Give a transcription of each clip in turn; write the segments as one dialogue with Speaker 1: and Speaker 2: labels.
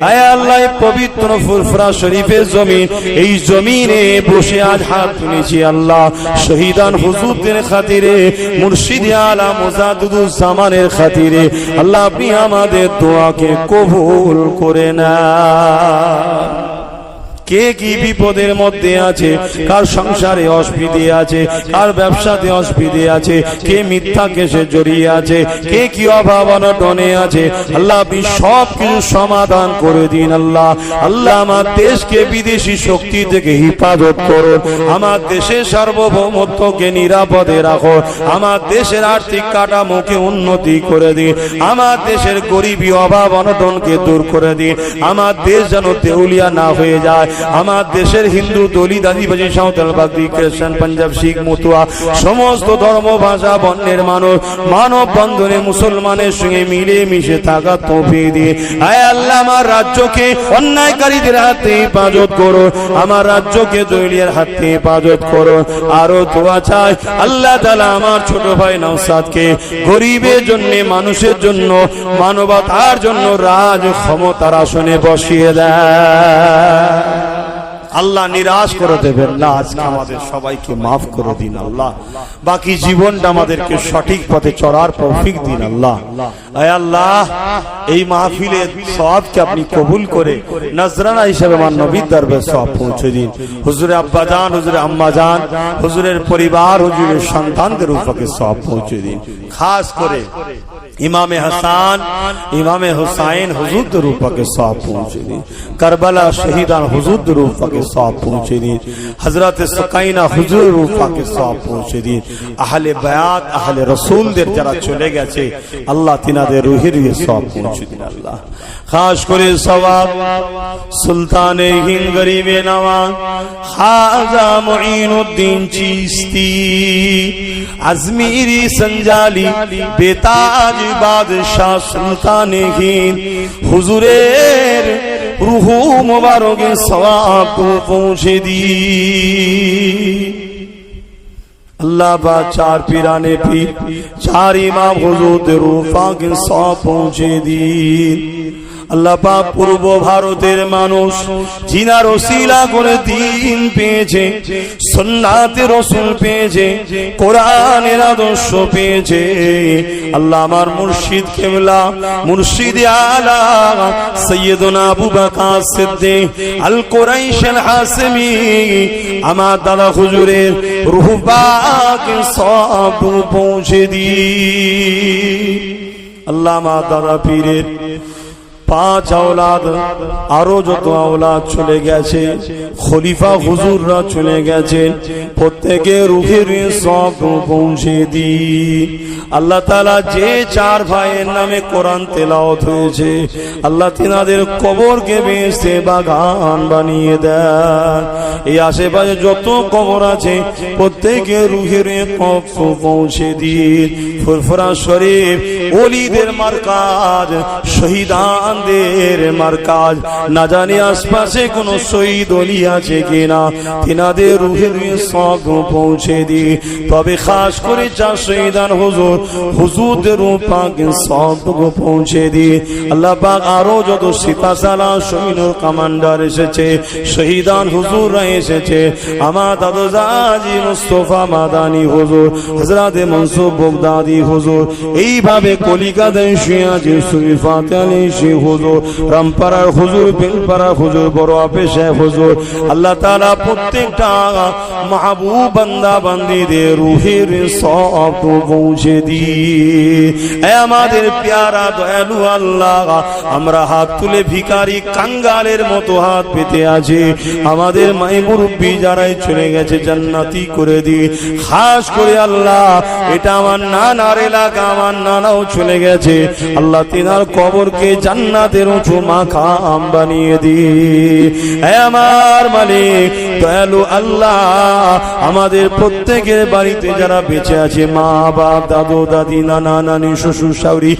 Speaker 1: আয় আল্লাহ পবিত্র ফুরফুরা শরীফের জমিন, এই জমিনে বসে আজ হাত তুলেছি আল্লাহ শহীদান হুজুরদের খাতিরে, মুর্শিদ আলা মুজাদ্দিদুজ জামানের খাতিরে আল্লাহ আপনি আমাদের দোয়াকে কবুল করে না। কে কি বিপদের মধ্যে আছে, কার সংসারে অসুবিধে আছে, কার ব্যবসাতে অসুবিধে আছে, কে মিথ্যা কেসে জড়িয়ে আছে, কে কি অভাব অনটনে আছে, আল্লাহ আপনি সব কিছু সমাধান করে দিন। আল্লাহ আল্লাহ আমার দেশকে বিদেশি শক্তি থেকে হেফাজত করুন, আমার দেশের সার্বভৌমত্বকে নিরাপদে রাখো, আমার দেশের আর্থিক কাঠামোকে উন্নতি করে দিন, আমার দেশের গরিবী অভাব অনটনকে দূর করে দিন, আমার দেশ যেন দেউলিয়া না হয়ে যায়, আমার দেশের হিন্দু দলিত আদিবাসী সাঁওতাল বাগদি খ্রিস্টান পাঞ্জাব শিখ মতুয়া সমস্ত ধর্ম ভাষা বর্ণের মানুষ মানব বন্ধনে মুসলমানের সঙ্গে মিলে মিশে থাকা তৌফিক দিয়ে আয় আল্লাহ আমার রাজ্যকে অন্যায়কারীদের হাতে হেফাজত করো, আমার রাজ্যকে দলিয়ার হাতে হেফাজত করো। আরো দোয়া চাই আল্লাহ তাআলা আমার ছোট ভাই নওশাদকে গরিবের জন্য মানুষের জন্য মানবতার জন্য রাজ ক্ষমতার আসনে বসিয়ে দেয়। আল্লাহ নিরাশ করে দেবেন না, আজকে আমাদের সবাইকে মাফ করে দিন আল্লাহ, বাকি জীবনটা আমাদেরকে সঠিক পথে চলার তৌফিক দিন আল্লাহ। আয় আল্লাহ এই মাহফিলের সওয়াবকে আপনি কবুল করে নজরানা হিসেবে আমার নবীর দরবারে সওয়াব পৌঁছে দিন। হুজুরে আব্বা জান, হুজুরে আম্মা জান, হুজুরের পরিবার, হুজুরের সন্তানদের উপরে সওয়াব পৌঁছে দিন। খাস করে ইমামে হাসান, ইমামে হুসাইন হুজুরদের উপরে সওয়াব পৌঁছে দিন, কারবালা শহীদান হুজুরদের উপরে সওয়াব পৌঁছে দিন, হযরত সুকাইনা হুজুরের উপরে সওয়াব পৌঁছে দিন, আহলে বায়াত আহলে রাসূলদের যারা চলে গেছে আল্লাহ তিনাদের রুহের সওয়াব পৌঁছে দিন আল্লাহ। খাস করে সওয়াব সুলতানে হিন্দ গরিবে নওয়াজ খাজা মুঈনুদ্দিন চিশতি আজমিরি সঞ্জালি বেতাজ বাদশাহ সুলতানে হিন্দ হুজুরের রূহ মুবারকে সওয়াব পৌঁছে দি अल्लाह बा चार पीराने पीर चार इमाम हुजूर रूफा के सौंप पहुंचे दी আল্লাহ পাক পূর্ব ভারতের মানুষ জিনার ওসিলা করে দিন পেয়েছে, সুন্নাতে রাসূল পেয়েছে, কোরআনের আদর্শ পেয়েছে। আল্লাহ আমার মুর্শিদ কিবলা মুর্শিদ আলা সাইয়্যিদুনা আবু বকর সিদ্দিক আল কুরাইশ আল হাসিমি আমার দাদা হুজুরের রূহ পাক সব পৌঁছে দি। আল্লাহ আমার দাদা পীরের 5 औलाद আরো যত औलाद চলে গেছে, খলিফা হুজুররা চলে গেছেন, প্রত্যেকের রূহের সব পৌঁছে দি। আল্লাহ তাআলা যে 4 ভাইয়ের নামে কোরআন তেলাওয়াত হয়েছে আল্লাহ তিনাদের কবরকে বেহেশতে বাগান বানিয়ে দেন। এই আশেপাশে যত কবর আছে প্রত্যেকের রূহের কবর পৌঁছে দি। ফুরফুরা শরীফ ওলিদের মারকাজ, শহীদানদের মারকাজ, না জানি আশপাশে কোন শহীদ ওলি আছে কিনা, তিনাদের রূহের সব পৌঁছে দি। তবে খাস করে যা শহীদান হুজুর হুজুরদের রূহ পাক সব পৌঁছে দি। আল্লাহ পাক আরো যত সিপাহসালা সৈন্য কমান্ডার এসেছে, শহীদান হুজুররা এসেছে, আমার দাদা জাজি মুস্তাফা মাদানী হুজুর, হযরত মনসুর বগদাদি হুজুর, এইভাবে কলিকাতায় শুয়ে আছে সুফিয়াত আলী হুজুর, রামপাড়ার হুজুর, বেলপাড়ার হুজুর, বড় আফেশে হুজুর। আল্লাহ তাআলা প্রত্যেকটা মাহবুব বান্দা বান্দীদের রূহের সব পৌঁছে দি। হে আমাদের প্যারা দয়ালু আল্লাহ, আমরা হাত তুলে ভিখারি কাঙ্গালের মতো হাত পেতে আছি, আমাদের মাই মুরব্বি যারাই চলে গেছে জান্নাতি করে দি। খাস করে আল্লাহ এটা আমার নানার এলাকা, আমার নানাও চলে গেছে, আল্লাহ তিনার কবরকে জান্নাতের উঁচু মাকাম বানিয়ে দি। হে আমার মালিক দয়ালু আল্লাহ, আমাদের প্রত্যেকের বাড়িতে যারা বেঁচে আছে, মা বাপ, দাদু দাদি, নানা নানি, শ্বশুর শাশুড়ি,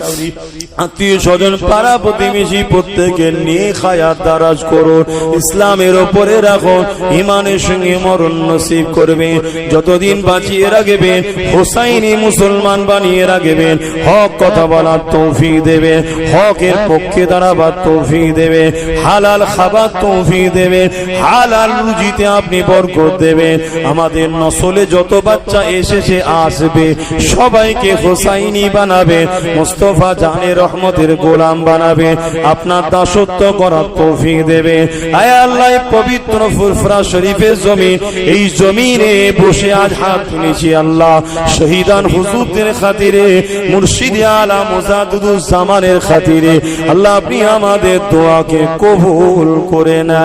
Speaker 1: আত্মীয় স্বজন, পাড়া প্রতিবেশী, প্রত্যেকের নেক হায়াত দারাজ করো, ইসলামের ওপরে রাখো, ঈমানের সঙ্গে মরণ নসিব করবে, যতদিন বাঁচিয়ে রাখবেন, হোসাইনি মুসলমান বানিয়ে রাখবেন, হক কথা বলার তৌফিক দেবে, হকের পক্ষে বক্সে দাঁড়াবার তৌফিক দেবে, হালাল খাবার তৌফিক দেবে, হালাল রুজিতে আপনি বরকত দেবেন। আমাদের নসলে যত বাচ্চা এসেছে আসবে সবাইকে হোসাইনি বানাবে, মুস্তাফা জানে রহমতের গোলাম বানাবে, আপনার দাসত্ব করার তৌফিক দেবে। আয় আল্লাহ, পবিত্র ফুরফুরা শরীফের জমিন, এই জমিনে বসে আজ হাত তুলেছি আল্লাহ শহীদান হুজুরদের খাতিরে, মুর্শিদ আলা মুজাদ্দিদুজ জামানের খাতিরে আল্লাহ আপনি আমাদের দোয়াকে কবুল করে না।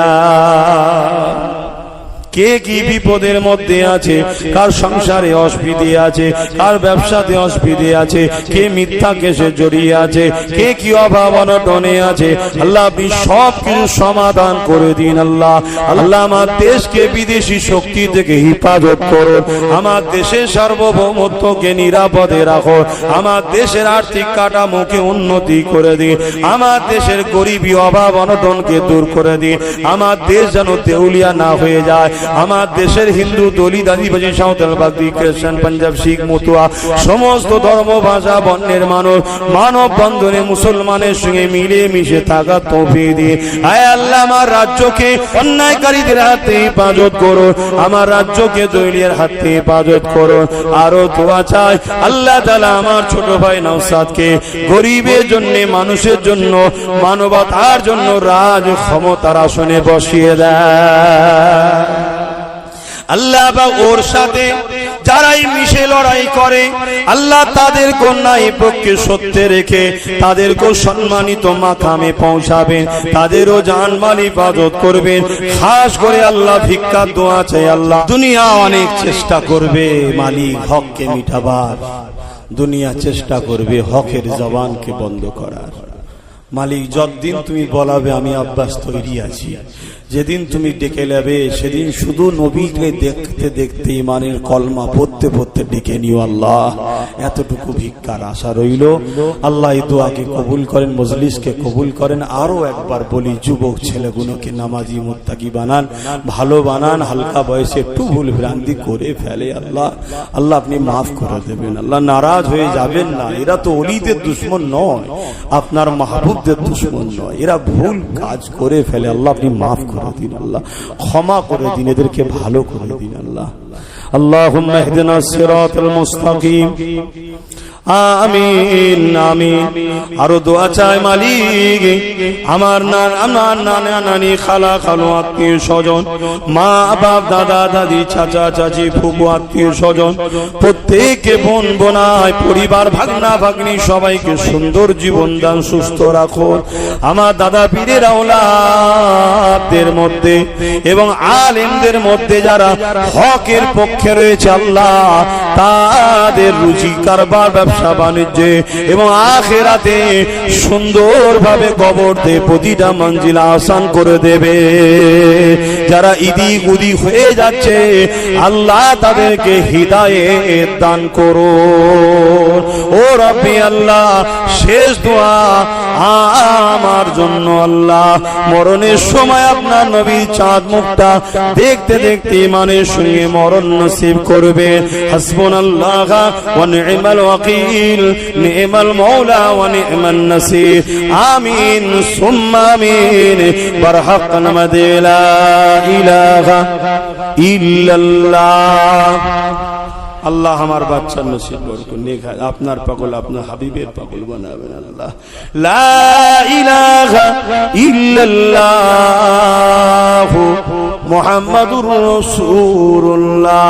Speaker 1: কে কি বিপদের মধ্যে আছে, কার সংসারে অসুবিধে আছে, কার ব্যবসাতে অসুবিধে আছে, কে মিথ্যা কেসে জড়িয়ে আছে, কে কি অভাব অনটনে আছে, আল্লাহ আপনি সব কিছু সমাধান করে দিন। আল্লাহ আল্লাহ আমার দেশকে বিদেশি শক্তি থেকে হেফাজত করুন, আমার দেশের সার্বভৌমত্বকে নিরাপদে রাখো, আমার দেশের আর্থিক কাঠামোকে উন্নতি করে দিন, আমার দেশের গরিবী অভাব অনটনকে দূর করে দিন, আমার দেশ যেন দেউলিয়া না হয়ে যায়। আমার দেশের হিন্দু, দলিত, আদিবাসী, সাঁওতাল, বাগদি, খ্রিস্টান, পাঞ্জাব, শিখ, মতুয়া সমস্ত ধর্ম ভাষা বর্ণের মানুষ মানব বন্ধনে মুসলমানের সঙ্গে মিলে মিশে থাকা তৌফিক দিন। আয় আল্লাহ, আমার রাজ্যকে অন্যায়কারীদের হাতে হেফাজত করুন, আমার রাজ্যকে দলিয়ার হাতে হেফাজত করুন। আরো দোয়া চাই আল্লাহ তাআলা আমার ছোট ভাই নওশাদকে গরিবের জন্য, মানুষের জন্য, মানবতার জন্য রাজ ক্ষমতার আসনে বসিয়ে দেয়। আল্লাহ বা ওর সাথে যারাই মিশে লড়াই করে আল্লাহ তাদের কন্যায় পক্ষে সত্যে রেখে তাদেরকেও সম্মানিত মাকামে পৌঁছাবেন, তাদেরও জানমাল হিফাজত করবেন। খাস করে আল্লাহ ভিক্ষার দোয়া চাই আল্লাহ, দুনিয়া অনেক চেষ্টা করবে মালিক হককে মিটাবার, দুনিয়া চেষ্টা করবে হকের জবানকে বন্ধ করার। মালিক যতদিন তুমি বলাবে আমি আব্বাস তৈরি আছি, যেদিন তুমি ডেকে নেবে সেদিন শুধু নবীকে দেখতে দেখতে ইমানের কলমা পড়তে পড়তে ডেকে নিও আল্লাহ। এতটুকু ভিক্ষার আশা রইল। আল্লাহ এই দোয়াকে কবুল করেন, মজলিসকে কবুল করেন। আরো একবার বলি, যুবক ছেলেগুলোকে নামাজি মুত্তাকি বানান, ভালো বানান। হালকা বয়সে একটু ভুল ভ্রান্তি করে ফেলে আল্লাহ আল্লাহ আপনি মাফ করে দেবেন। আল্লাহ নারাজ হয়ে যাবেন না, এরা তো ওলিদের দুশ্মন নয়, আপনার মাহবুবদের দুশ্মন নয়, এরা ভুল কাজ করে ফেলে। আল্লাহ আপনি মাফ করে দিন, আল্লাহ ক্ষমা করে দিন, এদেরকে ভালো করে দিন আল্লাহ। আল্লাহুম্মা ইহদিনাস সিরাতাল মুস্তাকিম। আমিন আমিন। আরো দোয়া চাই মালিক, আমার নানা নানি, খালা খালু, আত্মীয় স্বজন, মা বাপ, দাদা দাদি, চাচা চাচি, ফুফু, আত্মীয় স্বজন, প্রত্যেককে বোন বোনাই, পরিবার, ভাগনা ভাগ্নি সবাইকে সুন্দর জীবন দান, সুস্থ রাখো। আমার দাদা পীরের আওলাদদের মধ্যে এবং আলেমদের মধ্যে যারা হকের পক্ষে রয়েছে আল্লাহ তাদের রুজি কারবার, ব্যবসা বাণিজ্যে এবং আখিরাতে সুন্দরভাবে কবরতে প্রতিটা মঞ্জিলা আসান করে দেবে। যারা ইদিক উদিক হয়ে যাচ্ছে আল্লাহ তাদেরকে হিদায়েত দান করো। ও রব্বি আল্লাহ, শেষ দোয়া আমার জন্য আল্লাহ, মরণের সময় আপনার নবীর চাঁদ মুখটা দেখতে দেখতে ইমানের সঙ্গে মরণ নসিব করবে। হাসবুনাল্লাহ ওয়া নি'মাল ওয়াকিল, নি'মাল মাওলা ওয়া নি'মান নাসির। আমিন সুম্মা আমিন। বারহাক নামাদে লা ইলাহা ইল্লাল্লাহ। আল্লাহ আমার বাচ্চার নসিব করুন, আপনার পাগল আপনার হাবিবের পাগল বানাবেন আল্লাহ। লা ইলাহা ইল্লাল্লাহ মুহাম্মাদুর রাসূলুল্লাহ।